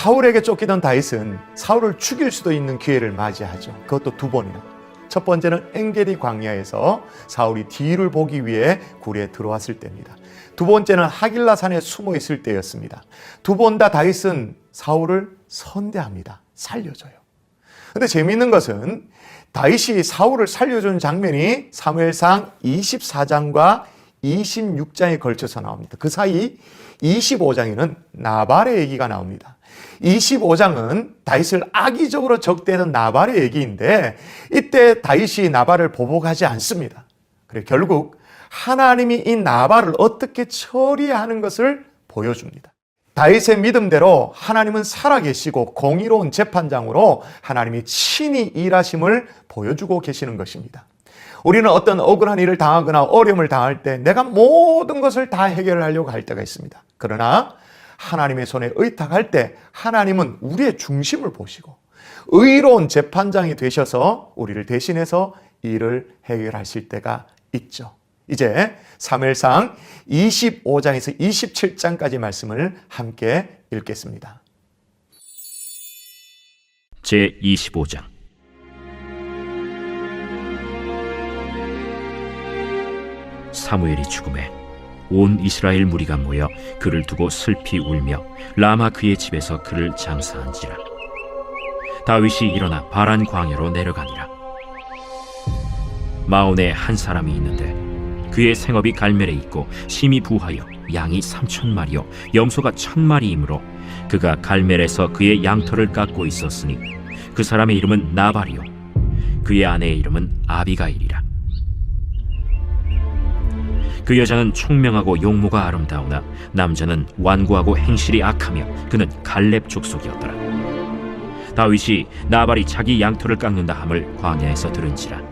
사울에게 쫓기던 다윗은 사울을 죽일 수도 있는 기회를 맞이하죠. 그것도 두 번이나. 첫 번째는 엔게디 광야에서 사울이 뒤를 보기 위해 굴에 들어왔을 때입니다. 두 번째는 하길라 산에 숨어 있을 때였습니다. 두 번 다 다윗은 사울을 선대합니다. 살려줘요. 근데 재미있는 것은 다윗이 사울을 살려준 장면이 사무엘상 24장과 26장에 걸쳐서 나옵니다. 그 사이 25장에는 나발의 얘기가 나옵니다. 25장은 다윗을 악의적으로 적대하던 나발의 얘기인데 이때 다윗이 나발을 보복하지 않습니다. 그래 결국 하나님이 이 나발을 어떻게 처리하는 것을 보여줍니다. 다윗의 믿음대로 하나님은 살아계시고 공의로운 재판장으로 하나님이 친히 일하심을 보여주고 계시는 것입니다. 우리는 어떤 억울한 일을 당하거나 어려움을 당할 때 내가 모든 것을 다 해결하려고 할 때가 있습니다. 그러나 하나님의 손에 의탁할 때 하나님은 우리의 중심을 보시고 의로운 재판장이 되셔서 우리를 대신해서 일을 해결하실 때가 있죠. 이제 사무엘상 25장에서 27장까지 말씀을 함께 읽겠습니다. 제25장. 사무엘이 죽음에 온 이스라엘 무리가 모여 그를 두고 슬피 울며 라마 그의 집에서 그를 장사한지라. 다윗이 일어나 바란 광야로 내려가니라. 마온에 한 사람이 있는데 그의 생업이 갈멜에 있고 심히 부하여 양이 3,000마리요 염소가 1,000마리이므로 그가 갈멜에서 그의 양털을 깎고 있었으니 그 사람의 이름은 나발이요 그의 아내의 이름은 아비가일이라. 그 여자는 총명하고 용모가 아름다우나 남자는 완고하고 행실이 악하며 그는 갈렙 족속이었더라. 다윗이 나발이 자기 양털을 깎는다 함을 광야에서 들은지라.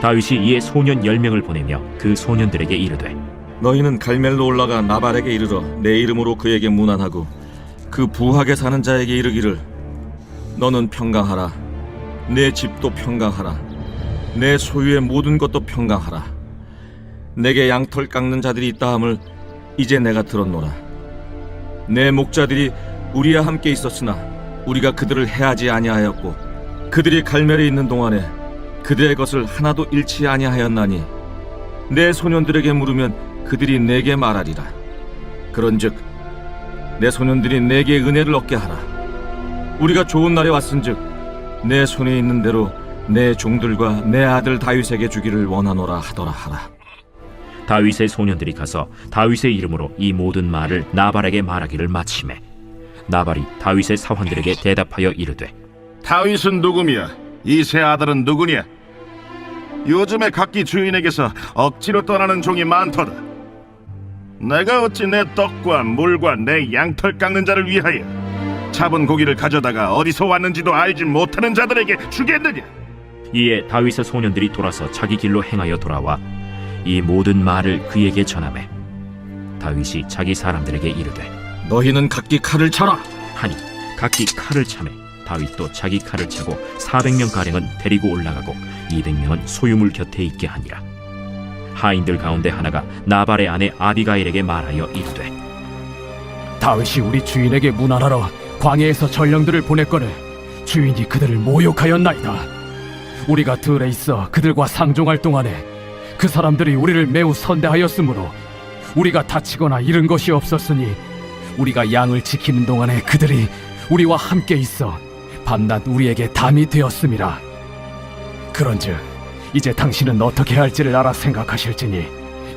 다윗이 이에 소년 10명을 보내며 그 소년들에게 이르되 너희는 갈멜로 올라가 나발에게 이르러 내 이름으로 그에게 문안하고 그 부하게 사는 자에게 이르기를 너는 평강하라. 내 집도 평강하라. 내 소유의 모든 것도 평강하라. 내게 양털 깎는 자들이 있다 함을 이제 내가 들었노라. 내 목자들이 우리와 함께 있었으나 우리가 그들을 해하지 아니하였고 그들이 갈멜에 있는 동안에 그들의 것을 하나도 잃지 아니하였나니 내 소년들에게 물으면 그들이 내게 말하리라. 그런즉 내 소년들이 내게 은혜를 얻게 하라. 우리가 좋은 날에 왔은즉 내 손에 있는 대로 내 종들과 내 아들 다윗에게 주기를 원하노라 하더라 하라. 다윗의 소년들이 가서 다윗의 이름으로 이 모든 말을 나발에게 말하기를 마치매 나발이 다윗의 사환들에게 대답하여 이르되 다윗은 누구며 이 세 아들은 누구냐? 요즘에 각기 주인에게서 억지로 떠나는 종이 많도다. 내가 어찌 내 떡과 물과 내 양털 깎는 자를 위하여 잡은 고기를 가져다가 어디서 왔는지도 알지 못하는 자들에게 주겠느냐? 이에 다윗의 소년들이 돌아서 자기 길로 행하여 돌아와 이 모든 말을 그에게 전하매 다윗이 자기 사람들에게 이르되 너희는 각기 칼을 차라. 하니 각기 칼을 차매 다윗도 자기 칼을 차고 400명 가량은 데리고 올라가고 200명은 소유물 곁에 있게 하니라. 하인들 가운데 하나가 나발의 아내 아비가일에게 말하여 이르되 다윗이 우리 주인에게 문안하러 광야에서 전령들을 보냈거늘 주인이 그들을 모욕하였나이다. 우리가 들에 있어 그들과 상종할 동안에 그 사람들이 우리를 매우 선대하였으므로 우리가 다치거나 잃은 것이 없었으니 우리가 양을 지키는 동안에 그들이 우리와 함께 있어 밤낮 우리에게 담이 되었음이라. 그런즉 이제 당신은 어떻게 할지를 알아 생각하실지니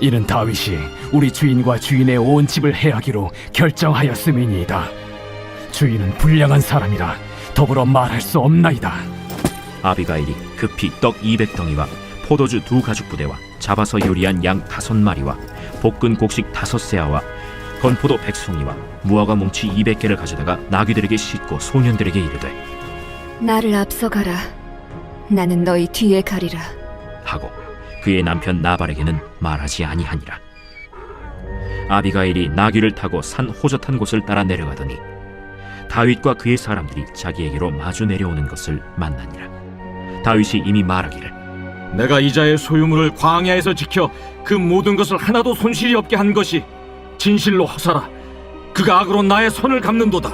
이는 다윗이 우리 주인과 주인의 온 집을 해하기로 결정하였음이니이다. 주인은 불량한 사람이라 더불어 말할 수 없나이다. 아비가일이 급히 떡 200덩이와 포도주 2가죽부대와 잡아서 요리한 양 5마리와 볶은 곡식 5세아와 건포도 100송이와 무화과 뭉치 200개를 가져다가 나귀들에게 싣고 소년들에게 이르되 나를 앞서가라. 나는 너희 뒤에 가리라. 하고 그의 남편 나발에게는 말하지 아니하니라. 아비가일이 나귀를 타고 산 호젓한 곳을 따라 내려가더니 다윗과 그의 사람들이 자기에게로 마주 내려오는 것을 만나니라. 다윗이 이미 말하기를 내가 이자의 소유물을 광야에서 지켜 그 모든 것을 하나도 손실이 없게 한 것이 진실로 허사라. 그가 악으로 나의 손을 갚는도다.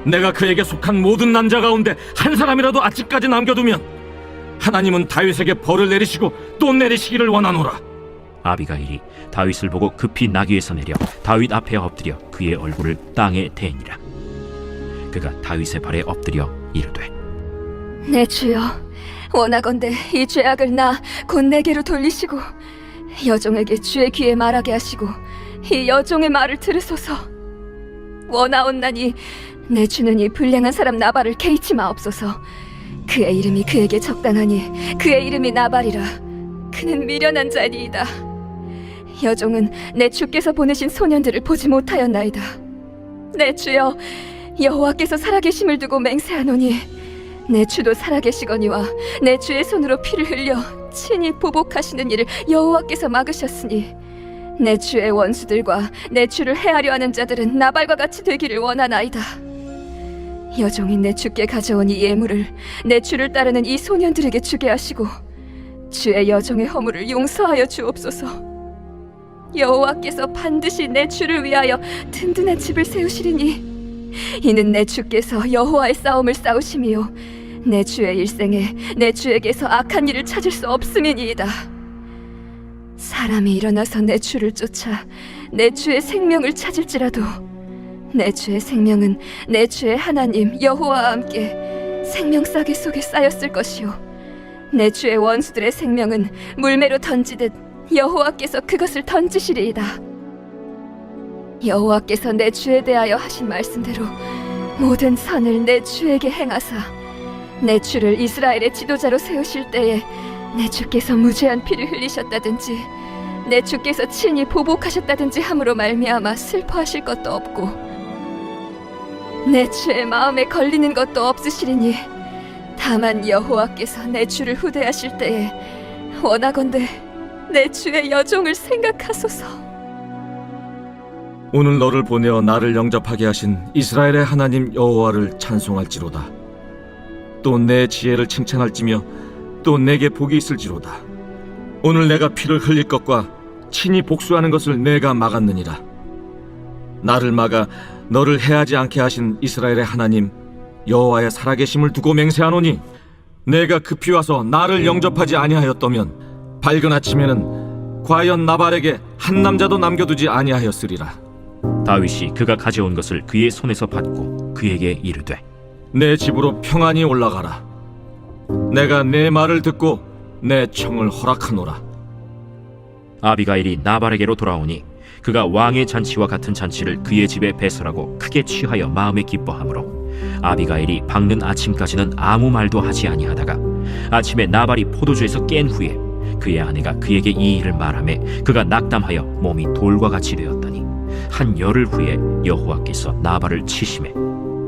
내가 그에게 속한 모든 남자 가운데 한 사람이라도 아직까지 남겨두면 하나님은 다윗에게 벌을 내리시고 또 내리시기를 원하노라. 아비가일이 다윗을 보고 급히 나귀에서 내려 다윗 앞에 엎드려 그의 얼굴을 땅에 대니라. 그가 다윗의 발에 엎드려 이르되 내 주여, 원하건대 이 죄악을 나 곧 내게로 돌리시고 여종에게 주의 귀에 말하게 하시고 이 여종의 말을 들으소서. 원하옵나니 내 주는 이 불량한 사람 나발을 개의치 마옵소서. 그의 이름이 그에게 적당하니 그의 이름이 나발이라. 그는 미련한 자니이다. 여종은 내 주께서 보내신 소년들을 보지 못하였나이다. 내 주여, 여호와께서 살아계심을 두고 맹세하노니 내 주도 살아계시거니와 내 주의 손으로 피를 흘려 친히 보복하시는 일을 여호와께서 막으셨으니 내 주의 원수들과 내 주를 해하려 하는 자들은 나발과 같이 되기를 원하나이다. 여종이 내 주께 가져온 이 예물을 내 주를 따르는 이 소년들에게 주게 하시고 주의 여종의 허물을 용서하여 주옵소서. 여호와께서 반드시 내 주를 위하여 든든한 집을 세우시리니 이는 내 주께서 여호와의 싸움을 싸우심이요 내 주의 일생에 내 주에게서 악한 일을 찾을 수 없음이니이다. 사람이 일어나서 내 주를 쫓아 내 주의 생명을 찾을지라도 내 주의 생명은 내 주의 하나님 여호와와 함께 생명싸개 속에 쌓였을 것이요 내 주의 원수들의 생명은 물매로 던지듯 여호와께서 그것을 던지시리이다. 여호와께서 내 주에 대하여 하신 말씀대로 모든 선을 내 주에게 행하사 내 주를 이스라엘의 지도자로 세우실 때에 내 주께서 무죄한 피를 흘리셨다든지 내 주께서 친히 보복하셨다든지 함으로 말미암아 슬퍼하실 것도 없고 내 주의 마음에 걸리는 것도 없으시리니 다만 여호와께서 내 주를 후대하실 때에 원하건대 내 주의 여종을 생각하소서. 오늘 너를 보내어 나를 영접하게 하신 이스라엘의 하나님 여호와를 찬송할지로다. 또 내 지혜를 칭찬할지며 또 내게 복이 있을지로다. 오늘 내가 피를 흘릴 것과 친히 복수하는 것을 내가 막았느니라. 나를 막아 너를 해하지 않게 하신 이스라엘의 하나님 여호와의 살아계심을 두고 맹세하노니 내가 급히 와서 나를 영접하지 아니하였다면 밝은 아침에는 과연 나발에게 한 남자도 남겨두지 아니하였으리라. 다윗이 그가 가져온 것을 그의 손에서 받고 그에게 이르되 내 집으로 평안히 올라가라. 내가 내 말을 듣고 내 청을 허락하노라. 아비가일이 나발에게로 돌아오니 그가 왕의 잔치와 같은 잔치를 그의 집에 배설하고 크게 취하여 마음에 기뻐하므로 아비가일이 밝는 아침까지는 아무 말도 하지 아니하다가 아침에 나발이 포도주에서 깬 후에 그의 아내가 그에게 이 일을 말하매 그가 낙담하여 몸이 돌과 같이 되었더니 한 열흘 후에 여호와께서 나발을 치심해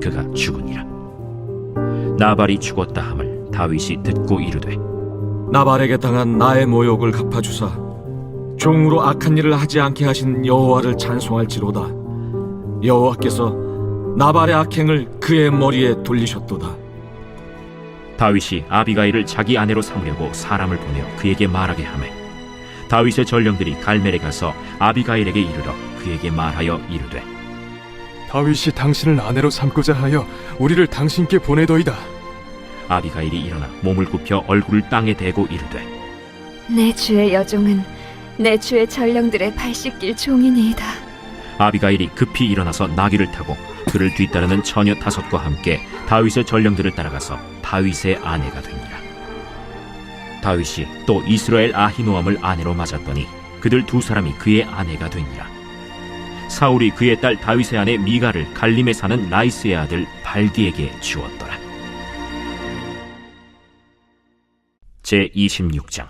그가 죽으니라. 나발이 죽었다 함을 다윗이 듣고 이르되 나발에게 당한 나의 모욕을 갚아주사 종으로 악한 일을 하지 않게 하신 여호와를 찬송할지로다. 여호와께서 나발의 악행을 그의 머리에 돌리셨도다. 다윗이 아비가일을 자기 아내로 삼으려고 사람을 보내어 그에게 말하게 하매 다윗의 전령들이 갈멜에 가서 아비가일에게 이르러 그에게 말하여 이르되 다윗이 당신을 아내로 삼고자 하여 우리를 당신께 보내더이다. 아비가일이 일어나 몸을 굽혀 얼굴을 땅에 대고 이르되 내 주의 여종은 내 주의 전령들의 발 씻길 종이니이다. 아비가일이 급히 일어나서 나귀를 타고 그를 뒤따르는 처녀 5과 함께 다윗의 전령들을 따라가서 다윗의 아내가 되니라. 다윗이 또 이스라엘 아히노암을 아내로 맞았더니 그들 2사람이 그의 아내가 되니라. 사울이 그의 딸 다윗의 아내 미가를 갈림에 사는 라이스의 아들 발디에게 주었더라. 제26장.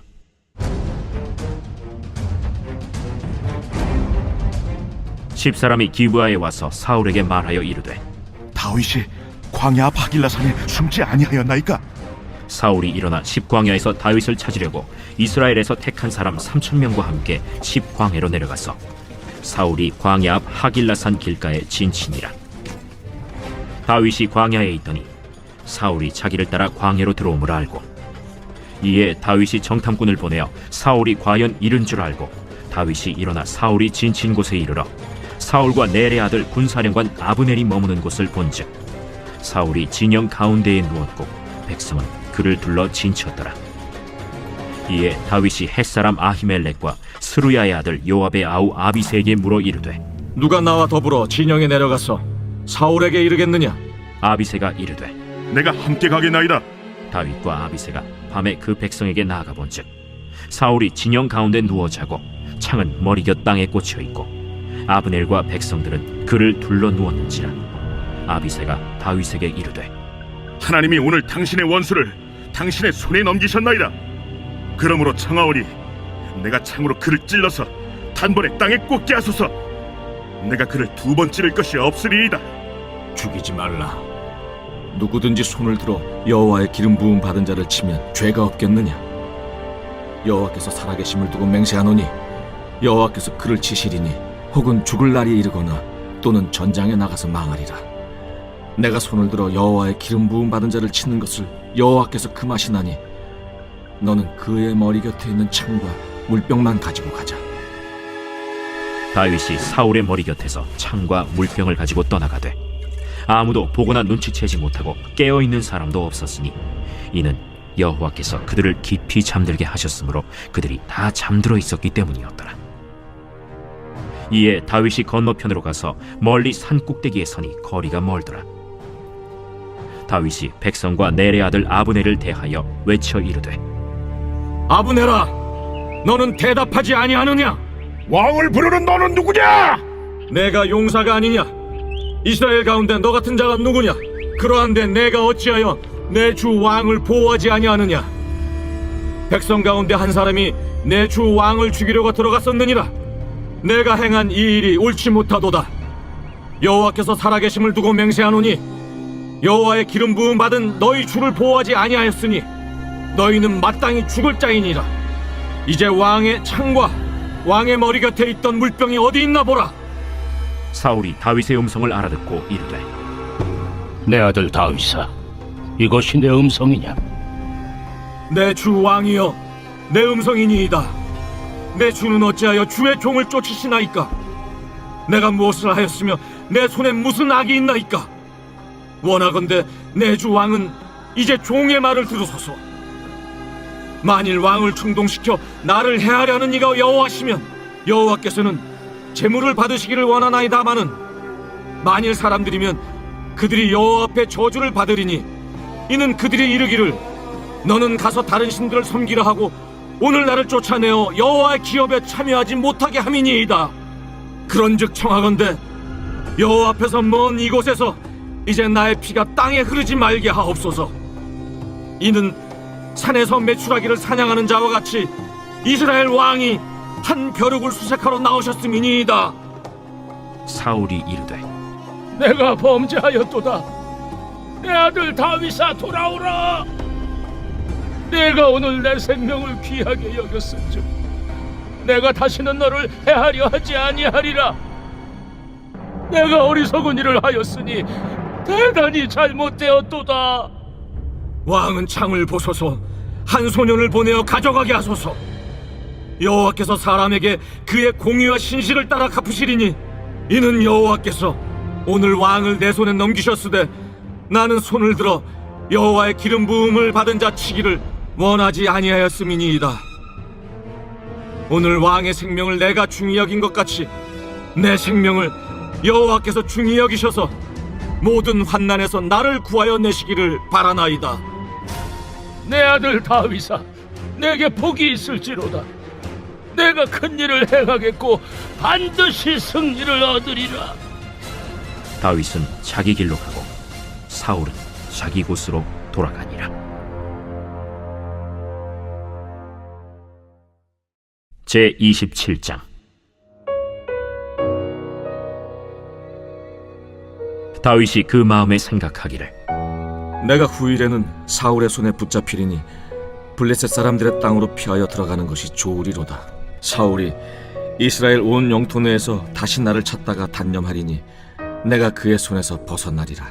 십사람이 기브아에 와서 사울에게 말하여 이르되 다윗이 광야 앞 하길라산에 숨지 아니하였나이까? 사울이 일어나 십광야에서 다윗을 찾으려고 이스라엘에서 택한 사람 3,000명과 함께 십광야로 내려가서 사울이 광야 앞 하길라산 길가에 진친이라. 다윗이 광야에 있더니 사울이 자기를 따라 광야로 들어옴을 알고 이에 다윗이 정탐꾼을 보내어 사울이 과연 이른 줄 알고 다윗이 일어나 사울이 진친 곳에 이르러 사울과 넬의 아들 군사령관 아브넬이 머무는 곳을 본즉 사울이 진영 가운데에 누웠고 백성은 그를 둘러 진쳤더라. 이에 다윗이 햇사람 아히멜렉과 스루야의 아들 요압의 아우 아비새에게 물어 이르되 누가 나와 더불어 진영에 내려가서 사울에게 이르겠느냐? 아비새가 이르되 내가 함께 가겠나이다. 다윗과 아비새가 밤에 그 백성에게 나아가 본즉 사울이 진영 가운데 누워 자고 창은 머리곁 땅에 꽂혀 있고 아브넬과 백성들은 그를 둘러 누웠는지라. 아비새가 다윗에게 이르되 하나님이 오늘 당신의 원수를 당신의 손에 넘기셨나이다. 그러므로 청하오니 내가 창으로 그를 찔러서 단번에 땅에 꽂게 하소서. 내가 그를 2번 찌를 것이 없으리이다. 죽이지 말라. 누구든지 손을 들어 여호와의 기름 부음 받은 자를 치면 죄가 없겠느냐? 여호와께서 살아계심을 두고 맹세하노니 여호와께서 그를 치시리니 혹은 죽을 날이 이르거나 또는 전장에 나가서 망하리라. 내가 손을 들어 여호와의 기름 부음 받은 자를 치는 것을 여호와께서 금하시나니 너는 그의 머리 곁에 있는 창과 물병만 가지고 가자. 다윗이 사울의 머리 곁에서 창과 물병을 가지고 떠나가되 아무도 보거나 눈치채지 못하고 깨어있는 사람도 없었으니 이는 여호와께서 그들을 깊이 잠들게 하셨으므로 그들이 다 잠들어 있었기 때문이었더라. 이에 다윗이 건너편으로 가서 멀리 산 꼭대기에 서니 거리가 멀더라. 다윗이 백성과 넬의 아들 아브넬을 대하여 외쳐 이르되 아브넬아, 너는 대답하지 아니하느냐? 왕을 부르는 너는 누구냐? 내가 용사가 아니냐? 이스라엘 가운데 너 같은 자가 누구냐? 그러한데 내가 어찌하여 내 주 왕을 보호하지 아니하느냐? 백성 가운데 한 사람이 내 주 왕을 죽이려고 들어갔었느니라. 내가 행한 이 일이 옳지 못하도다. 여호와께서 살아계심을 두고 맹세하노니 여호와의 기름 부음 받은 너희 주를 보호하지 아니하였으니 너희는 마땅히 죽을 자이니라. 이제 왕의 창과 왕의 머리 곁에 있던 물병이 어디 있나 보라. 사울이 다윗의 음성을 알아듣고 이르되 내 아들 다윗아, 이것이 내 음성이냐? 내 주 왕이여, 내 음성이니이다. 내 주는 어찌하여 주의 종을 쫓으시나이까? 내가 무엇을 하였으며 내 손에 무슨 악이 있나이까? 원하건대 내 주 왕은 이제 종의 말을 들으소서. 만일 왕을 충동시켜 나를 해하려는 이가 여호와시면 여호와께서는 재물을 받으시기를 원하나이다마는 만일 사람들이면 그들이 여호와 앞에 저주를 받으리니 이는 그들이 이르기를 너는 가서 다른 신들을 섬기라 하고 오늘 나를 쫓아내어 여호와의 기업에 참여하지 못하게 함이니이다. 그런즉 청하건대 여호와 앞에서 먼 이곳에서 이제 나의 피가 땅에 흐르지 말게 하옵소서. 이는 산에서 메추라기를 사냥하는 자와 같이 이스라엘 왕이 한 벼룩을 수색하러 나오셨음이니이다. 사울이 이르되 내가 범죄하였도다. 내 아들 다윗아, 돌아오라. 내가 오늘 내 생명을 귀하게 여겼은즉 내가 다시는 너를 해하려 하지 아니하리라. 내가 어리석은 일을 하였으니 대단히 잘못되었도다. 왕은 창을 보소서. 한 소년을 보내어 가져가게 하소서. 여호와께서 사람에게 그의 공의와 신실을 따라 갚으시리니 이는 여호와께서 오늘 왕을 내 손에 넘기셨으되 나는 손을 들어 여호와의 기름 부음을 받은 자 치기를 원하지 아니하였음이니이다. 오늘 왕의 생명을 내가 중히 여긴 것 같이 내 생명을 여호와께서 중히 여기셔서 모든 환난에서 나를 구하여 내시기를 바라나이다. 내 아들 다윗아, 내게 복이 있을지로다. 내가 큰 일을 행하겠고 반드시 승리를 얻으리라. 다윗은 자기 길로 가고 사울은 자기 곳으로 돌아가니라. 제 27장. 다윗이 그 마음에 생각하기를 내가 후일에는 사울의 손에 붙잡히리니 블레셋 사람들의 땅으로 피하여 들어가는 것이 좋으리로다. 사울이 이스라엘 온 영토 내에서 다시 나를 찾다가 단념하리니 내가 그의 손에서 벗어나리라.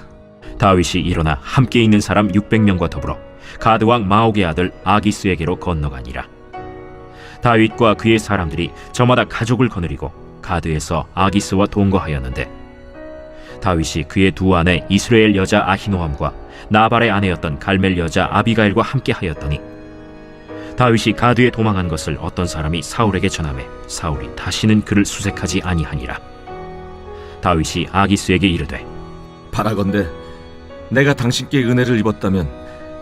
다윗이 일어나 함께 있는 사람 600명과 더불어 가드 왕 마옥의 아들 아기스에게로 건너가니라. 다윗과 그의 사람들이 저마다 가족을 거느리고 가드에서 아기스와 동거하였는데 다윗이 그의 두 아내 이스라엘 여자 아히노함과 나발의 아내였던 갈멜 여자 아비가일과 함께 하였더니 다윗이 가드에 도망한 것을 어떤 사람이 사울에게 전하매 사울이 다시는 그를 수색하지 아니하니라. 다윗이 아기스에게 이르되 바라건대 내가 당신께 은혜를 입었다면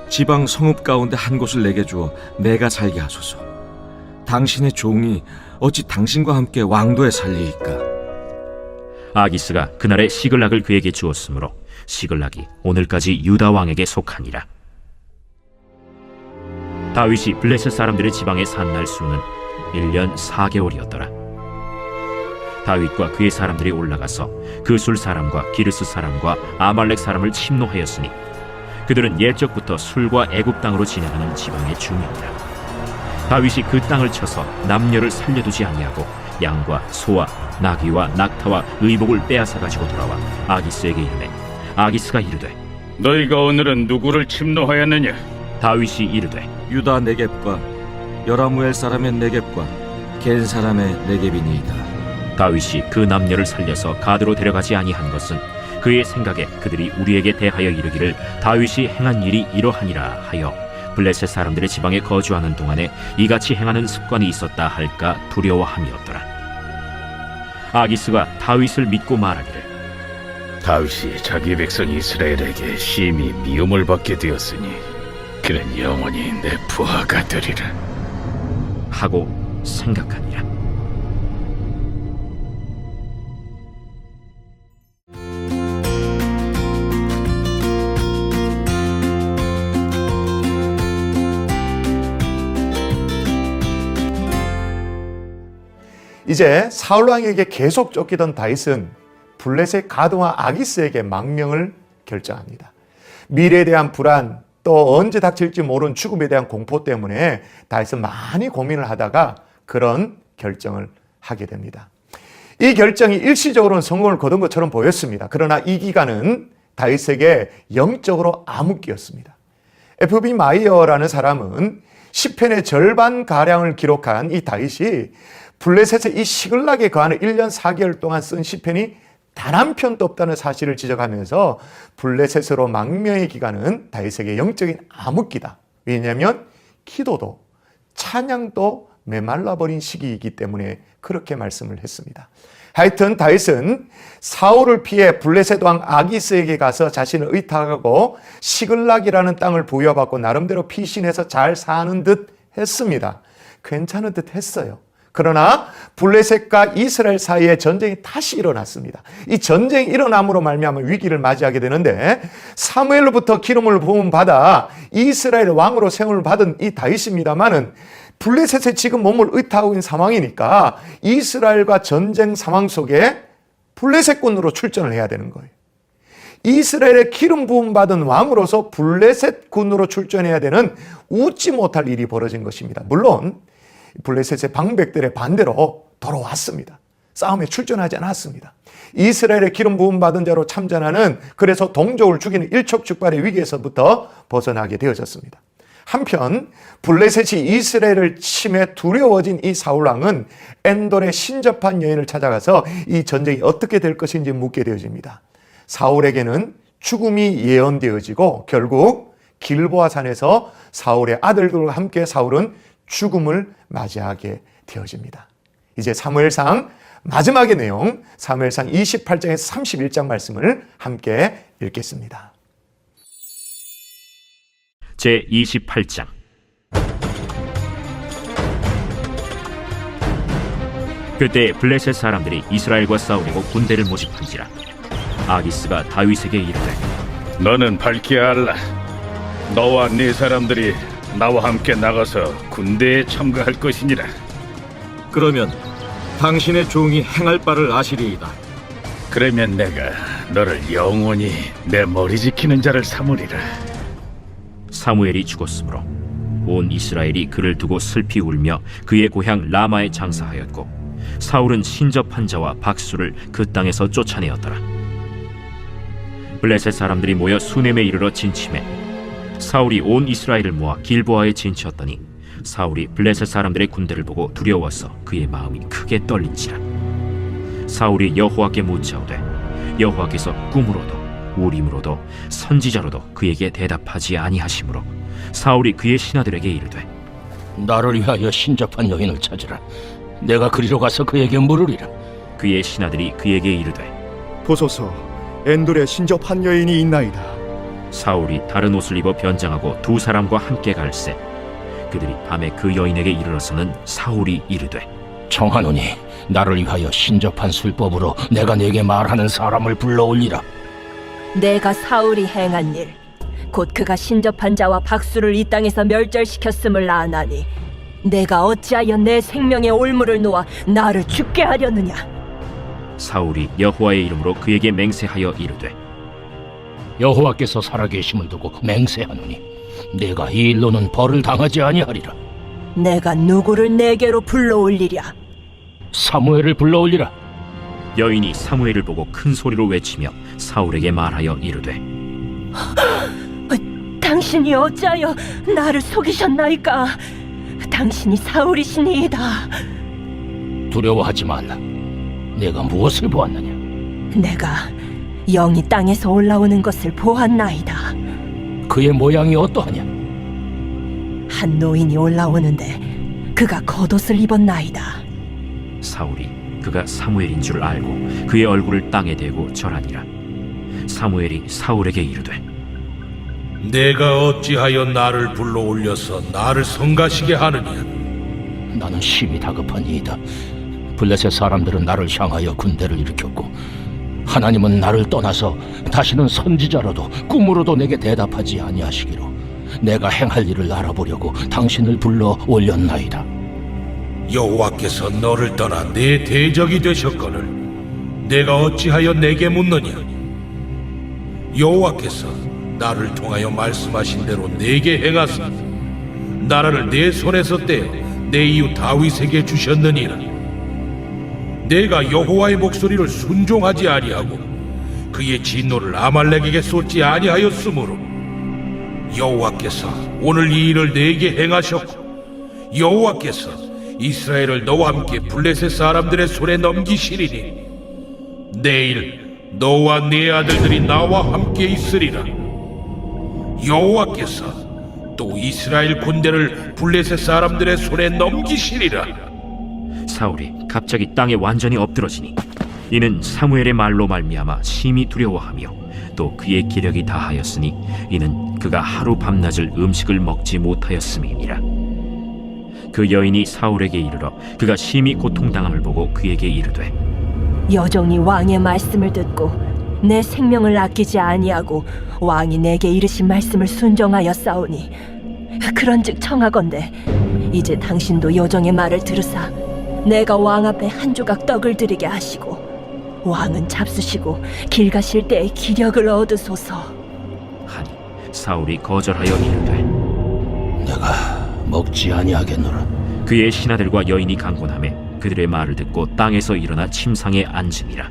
지방 성읍 가운데 한 곳을 내게 주어 내가 살게 하소서. 당신의 종이 어찌 당신과 함께 왕도에 살리이까? 아기스가 그날에 시글락을 그에게 주었으므로 시글락이 오늘까지 유다 왕에게 속하니라. 다윗이 블레셋 사람들의 지방에 산 날 수는 1년 4개월이었더라. 다윗과 그의 사람들이 올라가서 그술 사람과 기르스 사람과 아말렉 사람을 침노하였으니 그들은 옛적부터 술과 애굽 땅으로 지나가는 지방의 주민이라. 다윗이 그 땅을 쳐서 남녀를 살려두지 아니하고 양과 소와 나귀와 낙타와 의복을 빼앗아 가지고 돌아와 아기스에게 이르매 아기스가 이르되 너희가 오늘은 누구를 침노하였느냐? 다윗이 이르되 유다 네겝과 여라무엘 사람의 네겝과 겐 사람의 네겝이니이다. 다윗이 그 남녀를 살려서 가드로 데려가지 아니한 것은 그의 생각에 그들이 우리에게 대하여 이르기를 다윗이 행한 일이 이러하니라 하여 블레셋 사람들의 지방에 거주하는 동안에 이같이 행하는 습관이 있었다 할까 두려워함이었더라. 아기스가 다윗을 믿고 말하기를 다윗이 자기 백성 이스라엘에게 심히 미움을 받게 되었으니 그는 영원히 내 부하가 되리라 하고 생각하니라. 이제 사울 왕에게 계속 쫓기던 다윗은 블레셋 가드와 아기스에게 망명을 결정합니다. 미래에 대한 불안, 또 언제 닥칠지 모르는 죽음에 대한 공포 때문에 다윗은 많이 고민을 하다가 그런 결정을 하게 됩니다. 이 결정이 일시적으로는 성공을 거둔 것처럼 보였습니다. 그러나 이 기간은 다윗에게 영적으로 암흑기였습니다. F.B. 마이어라는 사람은 시편의 절반가량을 기록한 이 다윗이 블레셋의 이 시글락에 거하는 1년 4개월 동안 쓴 시편이 단 한 편도 없다는 사실을 지적하면서 블레셋으로 망명의 기간은 다윗에게 영적인 암흑기다. 왜냐하면 기도도 찬양도 메말라버린 시기이기 때문에 그렇게 말씀을 했습니다. 하여튼 다윗은 사울을 피해 블레셋 왕 아기스에게 가서 자신을 의탁하고 시글락이라는 땅을 부여받고 나름대로 피신해서 잘 사는 듯 했습니다. 괜찮은 듯 했어요. 그러나 블레셋과 이스라엘 사이에 전쟁이 다시 일어났습니다. 이 전쟁이 일어남으로 말미암아 위기를 맞이하게 되는데 사무엘로부터 기름을 부음 받아 이스라엘 왕으로 세움을 받은 이 다윗입니다만은 블레셋에 지금 몸을 의탁하고 있는 상황이니까 이스라엘과 전쟁 상황 속에 블레셋군으로 출전을 해야 되는 거예요. 이스라엘의 기름 부음 받은 왕으로서 블레셋 군으로 출전해야 되는 웃지 못할 일이 벌어진 것입니다. 물론 블레셋의 방백들의 반대로 돌아왔습니다. 싸움에 출전하지 않았습니다. 이스라엘의 기름 부음 받은 자로 참전하는, 그래서 동족을 죽이는 일촉즉발의 위기에서부터 벗어나게 되어졌습니다. 한편 블레셋이 이스라엘을 침해 두려워진 이 사울왕은 엔돌의 신접한 여인을 찾아가서 이 전쟁이 어떻게 될 것인지 묻게 되어집니다. 사울에게는 죽음이 예언되어지고 결국 길보아산에서 사울의 아들들과 함께 사울은 죽음을 맞이하게 되어집니다. 이제 사무엘상 마지막의 내용, 사무엘상 28장에서 31장 말씀을 함께 읽겠습니다. 제28장. 그때 블레셋 사람들이 이스라엘과 싸우려고 군대를 모집한지라. 아기스가 다윗에게 이르되 너는 밝히 알라. 너와 네 사람들이 나와 함께 나가서 군대에 참가할 것이니라. 그러면 당신의 종이 행할 바를 아시리이다. 그러면 내가 너를 영원히 내 머리 지키는 자를 삼으리라. 사무엘이 죽었으므로 온 이스라엘이 그를 두고 슬피 울며 그의 고향 라마에 장사하였고 사울은 신접한 자와 박수를 그 땅에서 쫓아내었더라. 블레셋 사람들이 모여 수넴에 이르러 진침해 사울이 온 이스라엘을 모아 길보아에 진치었더니 사울이 블레셋 사람들의 군대를 보고 두려워서 그의 마음이 크게 떨린지라. 사울이 여호와께 묻자오되 여호와께서 꿈으로도 우림으로도 선지자로도 그에게 대답하지 아니하시므로 사울이 그의 신하들에게 이르되 나를 위하여 신접한 여인을 찾으라. 내가 그리로 가서 그에게 물으리라. 그의 신하들이 그에게 이르되 보소서, 엔돌에 신접한 여인이 있나이다. 사울이 다른 옷을 입어 변장하고 두 사람과 함께 갈새 그들이 밤에 그 여인에게 이르러서는 사울이 이르되 청하노니 나를 위하여 신접한 술법으로 내가 네게 말하는 사람을 불러올리라. 내가 사울이 행한 일, 곧 그가 신접한 자와 박수를 이 땅에서 멸절시켰음을 아나니 내가 어찌하여 내 생명의 올무를 놓아 나를 죽게 하려느냐. 사울이 여호와의 이름으로 그에게 맹세하여 이르되 여호와께서 살아계심을 두고 맹세하노니 내가 이 일로는 벌을 당하지 아니하리라. 내가 누구를 내게로 불러올리랴. 사무엘을 불러올리라. 여인이 사무엘을 보고 큰 소리로 외치며 사울에게 말하여 이르되 당신이 어찌하여 나를 속이셨나이까. 당신이 사울이시니이다. 두려워하지 말라. 내가 무엇을 보았느냐? 내가 영이 땅에서 올라오는 것을 보았나이다. 그의 모양이 어떠하냐? 한 노인이 올라오는데 그가 겉옷을 입었나이다. 사울이 그가 사무엘인 줄 알고 그의 얼굴을 땅에 대고 절하니라. 사무엘이 사울에게 이르되 내가 어찌하여 나를 불러올려서 나를 성가시게 하느냐? 나는 심히 다급하니이다. 블레셋 사람들은 나를 향하여 군대를 일으켰고 하나님은 나를 떠나서 다시는 선지자로도 꿈으로도 내게 대답하지 아니하시기로 내가 행할 일을 알아보려고 당신을 불러 올렸나이다. 여호와께서 너를 떠나 내 대적이 되셨거늘 내가 어찌하여 내게 묻느냐? 여호와께서 나를 통하여 말씀하신 대로 내게 행하사 나라를 내 손에서 떼어 내 이웃 다윗에게 주셨느니라. 내가 여호와의 목소리를 순종하지 아니하고 그의 진노를 아말렉에게 쏟지 아니하였으므로 여호와께서 오늘 이 일을 내게 행하셨고 여호와께서 이스라엘을 너와 함께 블레셋 사람들의 손에 넘기시리니 내일 너와 네 아들들이 나와 함께 있으리라. 여호와께서 또 이스라엘 군대를 블레셋 사람들의 손에 넘기시리라. 사울이 갑자기 땅에 완전히 엎드러지니 이는 사무엘의 말로 말미암아 심히 두려워하며 또 그의 기력이 다하였으니 이는 그가 하루 밤낮을 음식을 먹지 못하였음이니라. 그 여인이 사울에게 이르러 그가 심히 고통당함을 보고 그에게 이르되 여종이 왕의 말씀을 듣고 내 생명을 아끼지 아니하고 왕이 내게 이르신 말씀을 순종하여 싸우니 그런즉 청하건대 이제 당신도 여종의 말을 들으사 내가 왕 앞에 한 조각 떡을 드리게 하시고 왕은 잡수시고 길 가실 때에 기력을 얻으소서 하니 사울이 거절하여 이르되 내가 먹지 아니하겠노라. 그의 신하들과 여인이 강권하매 그들의 말을 듣고 땅에서 일어나 침상에 앉으니라.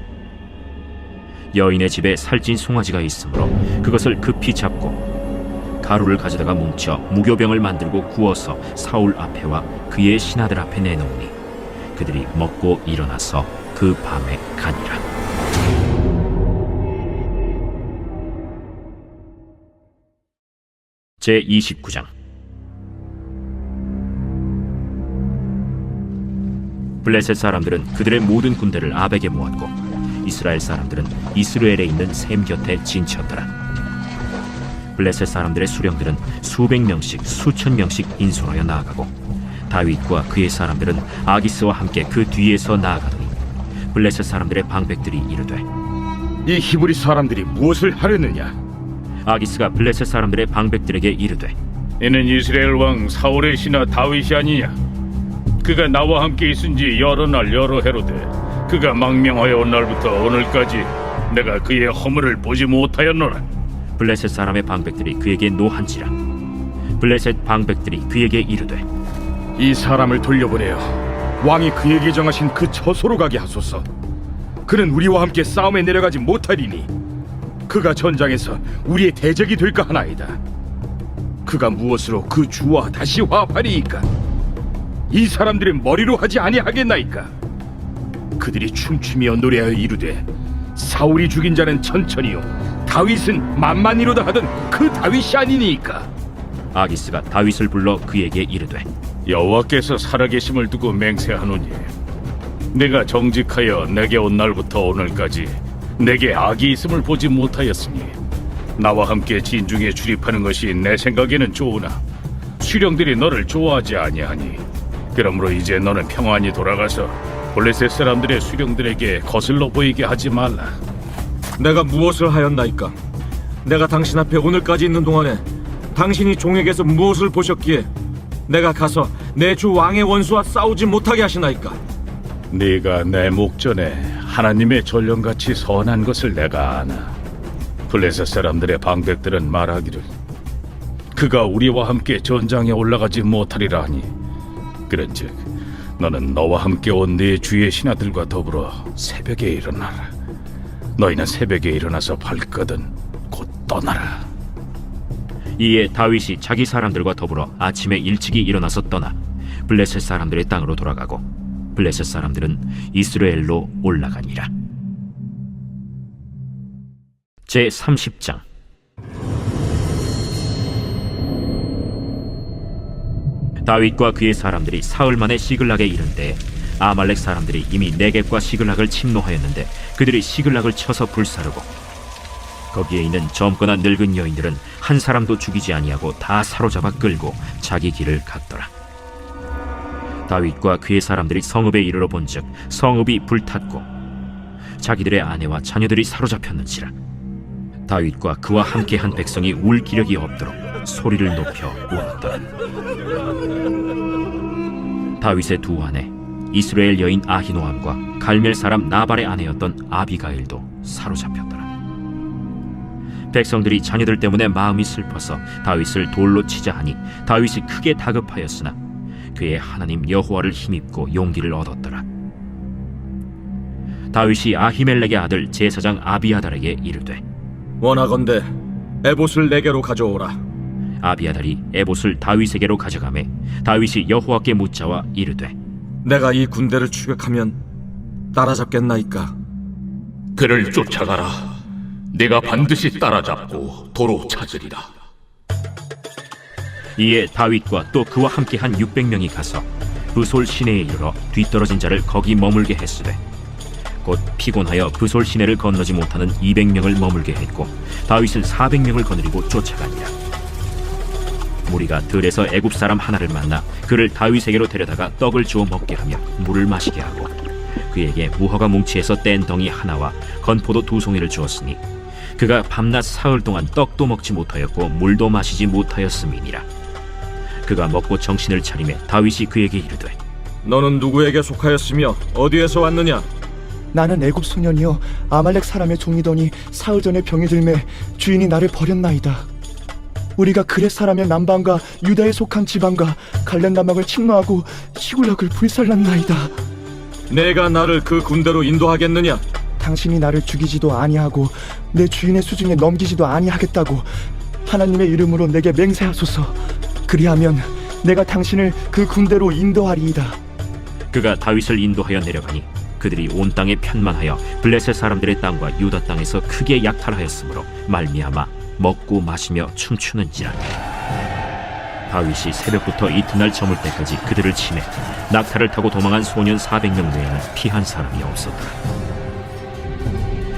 여인의 집에 살찐 송아지가 있으므로 그것을 급히 잡고 가루를 가져다가 뭉쳐 무교병을 만들고 구워서 사울 앞에와 그의 신하들 앞에 내놓으니 그들이 먹고 일어나서 그 밤에 가니라. 제29장. 블레셋 사람들은 그들의 모든 군대를 아벡에 모았고 이스라엘 사람들은 이스라엘에 있는 셈 곁에 진쳤더라. 블레셋 사람들의 수령들은 수백 명씩 수천 명씩 인솔하여 나아가고 다윗과 그의 사람들은 아기스와 함께 그 뒤에서 나아가더니 블레셋 사람들의 방백들이 이르되 이 히브리 사람들이 무엇을 하려느냐? 아기스가 블레셋 사람들의 방백들에게 이르되 이는 이스라엘 왕 사울의 신하 다윗이 아니냐? 그가 나와 함께 있은 지 여러 날 여러 해로되 그가 망명하여 온 날부터 오늘까지 내가 그의 허물을 보지 못하였노라. 블레셋 사람의 방백들이 그에게 노한지라. 블레셋 방백들이 그에게 이르되 이 사람을 돌려보내어 왕이 그에게 정하신 그 처소로 가게 하소서. 그는 우리와 함께 싸움에 내려가지 못하리니 그가 전장에서 우리의 대적이 될까 하나이다. 그가 무엇으로 그 주와 다시 화합하리이까? 이 사람들의 머리로 하지 아니하겠나이까? 그들이 춤추며 노래하여 이르되 사울이 죽인 자는 천천히요 다윗은 만만히로다 하던 그 다윗이 아니니까. 아기스가 다윗을 불러 그에게 이르되 여호와께서 살아계심을 두고 맹세하노니 내가 정직하여 내게 온 날부터 오늘까지 내게 악이 있음을 보지 못하였으니 나와 함께 진중에 출입하는 것이 내 생각에는 좋으나 수령들이 너를 좋아하지 아니하니 그러므로 이제 너는 평안히 돌아가서 블레셋 사람들의 수령들에게 거슬러 보이게 하지 말라. 내가 무엇을 하였나이까? 내가 당신 앞에 오늘까지 있는 동안에 당신이 종에게서 무엇을 보셨기에 내가 가서 내 주 왕의 원수와 싸우지 못하게 하시나이까? 네가 내 목전에 하나님의 전령같이 선한 것을 내가 아나. 블레셋 사람들의 방백들은 말하기를 그가 우리와 함께 전장에 올라가지 못하리라 하니 그런즉 너는 너와 함께 온 네 주의 신하들과 더불어 새벽에 일어나라. 너희는 새벽에 일어나서 발거든 곧 떠나라. 이에 다윗이 자기 사람들과 더불어 아침에 일찍이 일어나서 떠나 블레셋 사람들의 땅으로 돌아가고 블레셋 사람들은 이스라엘로 올라가니라. 제 30장. 다윗과 그의 사람들이 사흘 만에 시글락에 이른 때에 아말렉 사람들이 이미 네겝과 시글락을 침노하였는데 그들이 시글락을 쳐서 불사르고 거기에 있는 젊거나 늙은 여인들은 한 사람도 죽이지 아니하고 다 사로잡아 끌고 자기 길을 갔더라. 다윗과 그의 사람들이 성읍에 이르러 본즉 성읍이 불탔고 자기들의 아내와 자녀들이 사로잡혔는지라. 다윗과 그와 함께한 백성이 울 기력이 없도록 소리를 높여 울었더라. 다윗의 두 아내 이스라엘 여인 아히노암과 갈멜 사람 나발의 아내였던 아비가일도 사로잡혔더라. 백성들이 자녀들 때문에 마음이 슬퍼서 다윗을 돌로 치자 하니 다윗이 크게 다급하였으나 그의 하나님 여호와를 힘입고 용기를 얻었더라. 다윗이 아히멜렉의 아들 제사장 아비아달에게 이르되 원하건대 에봇을 내게로 가져오라. 아비아달이 에봇을 다윗에게로 가져가매 다윗이 여호와께 묻자와 이르되 내가 이 군대를 추격하면 따라잡겠나이까? 그를 쫓아가라. 내가 반드시 따라잡고 도로 찾으리라. 이에 다윗과 또 그와 함께한 600명이 가서 브솔 시내에 이르러 뒤떨어진 자를 거기 머물게 했으되 곧 피곤하여 브솔 시내를 건너지 못하는 200명을 머물게 했고 다윗은 400명을 거느리고 쫓아가니라. 무리가 들에서 애굽 사람 하나를 만나 그를 다윗에게로 데려다가 떡을 주어 먹게 하며 물을 마시게 하고 그에게 무화과 뭉치에서 뗀 덩이 하나와 건포도 2송이를 주었으니 그가 밤낮 사흘 동안 떡도 먹지 못하였고 물도 마시지 못하였음이니라. 그가 먹고 정신을 차리매 다윗이 그에게 이르되 너는 누구에게 속하였으며 어디에서 왔느냐? 나는 애굽 소년이여 아말렉 사람의 종이더니 사흘 전에 병이 들매 주인이 나를 버렸나이다. 우리가 그렛 사람의 남방과 유다에 속한 지방과 갈렙 남방을 침노하고 시굴락을 불살랐나이다. 내가 나를 그 군대로 인도하겠느냐? 당신이 나를 죽이지도 아니하고 내 주인의 수중에 넘기지도 아니하겠다고 하나님의 이름으로 내게 맹세하소서. 그리하면 내가 당신을 그 군대로 인도하리이다. 그가 다윗을 인도하여 내려가니 그들이 온 땅에 편만하여 블레셋 사람들의 땅과 유다 땅에서 크게 약탈하였으므로 말미암아 먹고 마시며 춤추는지라. 다윗이 새벽부터 이튿날 저물 때까지 그들을 치매 낙타를 타고 도망한 소년 400명 외에는 피한 사람이 없었더라.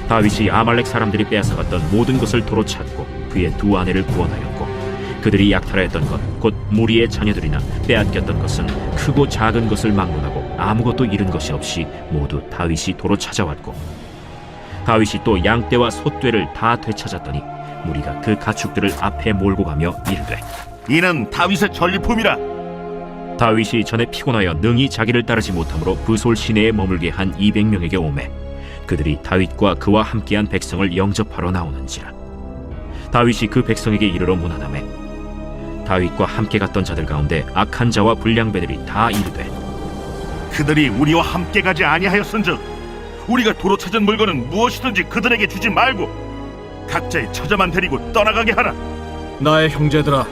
다윗이 아말렉 사람들이 빼앗아갔던 모든 것을 도로 찾고 그의 두 아내를 구원하였고 그들이 약탈하였던 것 곧 무리의 자녀들이나 빼앗겼던 것은 크고 작은 것을 막론하고 아무것도 잃은 것이 없이 모두 다윗이 도로 찾아왔고 다윗이 또 양떼와 소떼를 다 되찾았더니 무리가 그 가축들을 앞에 몰고 가며 이르되 이는 다윗의 전리품이라. 다윗이 전에 피곤하여 능히 자기를 따르지 못하므로 브솔 시내에 머물게 한 200명에게 오매 그들이 다윗과 그와 함께한 백성을 영접하러 나오는지라. 다윗이 그 백성에게 이르러 문안하매 다윗과 함께 갔던 자들 가운데 악한 자와 불량배들이 다 이르되 그들이 우리와 함께 가지 아니하였은즉 우리가 도로 찾은 물건은 무엇이든지 그들에게 주지 말고 각자의 처자만 데리고 떠나가게 하라. 나의 형제들아,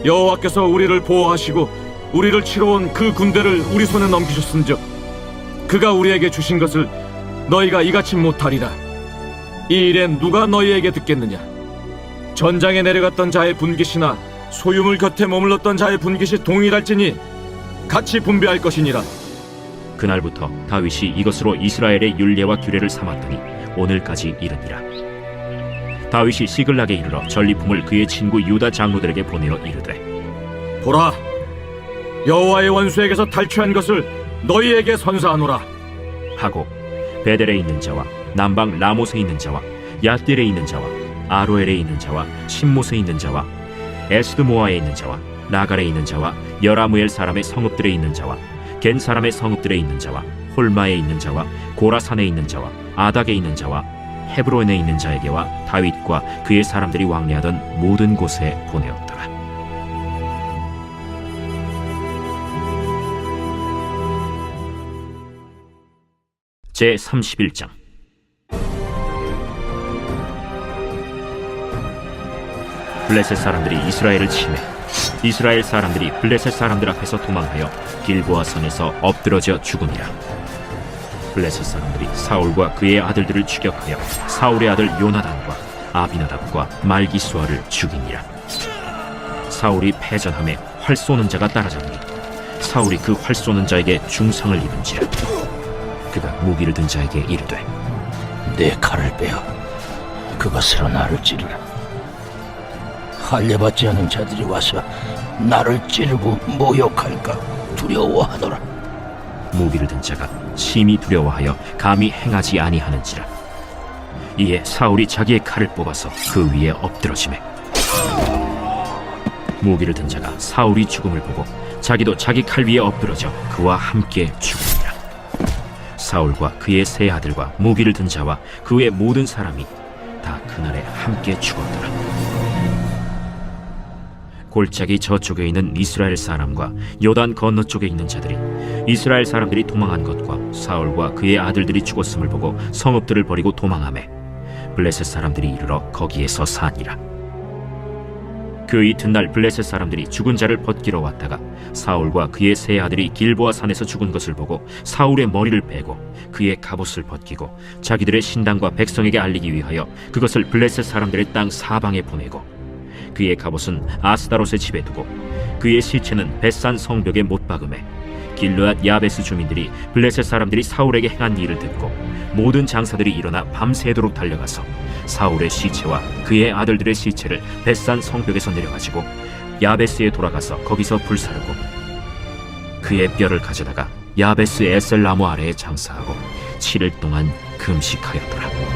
여호와께서 우리를 보호하시고 우리를 치러 온 그 군대를 우리 손에 넘기셨은즉 그가 우리에게 주신 것을 너희가 이같이 못하리라. 이 일엔 누가 너희에게 듣겠느냐? 전장에 내려갔던 자의 분깃이나 소유물 곁에 머물렀던 자의 분깃이 동일할지니 같이 분배할 것이니라. 그날부터 다윗이 이것으로 이스라엘의 율례와 규례를 삼았더니 오늘까지 이르니라. 다윗이 시글락에 이르러 전리품을 그의 친구 유다 장로들에게 보내어 이르되, 보라, 여호와의 원수에게서 탈취한 것을 너희에게 선사하노라 하고 베델에 있는 자와 남방 라못에 있는 자와 얏딜에 있는 자와 아로엘에 있는 자와 신못에 있는 자와 에스드모아에 있는 자와 나갈에 있는 자와 여라무엘 사람의 성읍들에 있는 자와 겐 사람의 성읍들에 있는 자와 홀마에 있는 자와 고라산에 있는 자와 아닥에 있는 자와 헤브론에 있는 자에게와 다윗과 그의 사람들이 왕래하던 모든 곳에 보내었더라. 제 31장. 블레셋 사람들이 이스라엘을 침해 이스라엘 사람들이 블레셋 사람들 앞에서 도망하여 길보아 산에서 엎드러져 죽으니라. 블레셋 사람들이 사울과 그의 아들들을 추격하여 사울의 아들 요나단과 아비나답과 말기수아를 죽이니라. 사울이 패전함에 활 쏘는 자가 따라잡니 사울이 그 활 쏘는 자에게 중상을 입은지라. 그가 무기를 든 자에게 이르되, 내 칼을 빼어 그것으로 나를 찌르라. 할례받지 않은 자들이 와서 나를 찌르고 모욕할까 두려워하더라. 무기를 든 자가 심히 두려워하여 감히 행하지 아니하는지라. 이에 사울이 자기의 칼을 뽑아서 그 위에 엎드러지매 무기를 든 자가 사울이 죽음을 보고 자기도 자기 칼 위에 엎드러져 그와 함께 죽으니라. 사울과 그의 세 아들과 무기를 든 자와 그의 모든 사람이 다 그날에 함께 죽었더라. 골짜기 저쪽에 있는 이스라엘 사람과 요단 건너쪽에 있는 자들이 이스라엘 사람들이 도망한 것과 사울과 그의 아들들이 죽었음을 보고 성읍들을 버리고 도망하매 블레셋 사람들이 이르러 거기에서 사니라. 그 이튿날 블레셋 사람들이 죽은 자를 벗기러 왔다가 사울과 그의 세 아들이 길보아 산에서 죽은 것을 보고 사울의 머리를 베고 그의 갑옷을 벗기고 자기들의 신당과 백성에게 알리기 위하여 그것을 블레셋 사람들의 땅 사방에 보내고 그의 갑옷은 아스다롯의 집에 두고 그의 시체는 벳산 성벽에 못 박음에 길르앗 야베스 주민들이 블레셋 사람들이 사울에게 행한 일을 듣고 모든 장사들이 일어나 밤새도록 달려가서 사울의 시체와 그의 아들들의 시체를 벳산 성벽에서 내려가지고 야베스에 돌아가서 거기서 불사르고 그의 뼈를 가져다가 야베스 에셀 나무 아래에 장사하고 7일 동안 금식하였더라.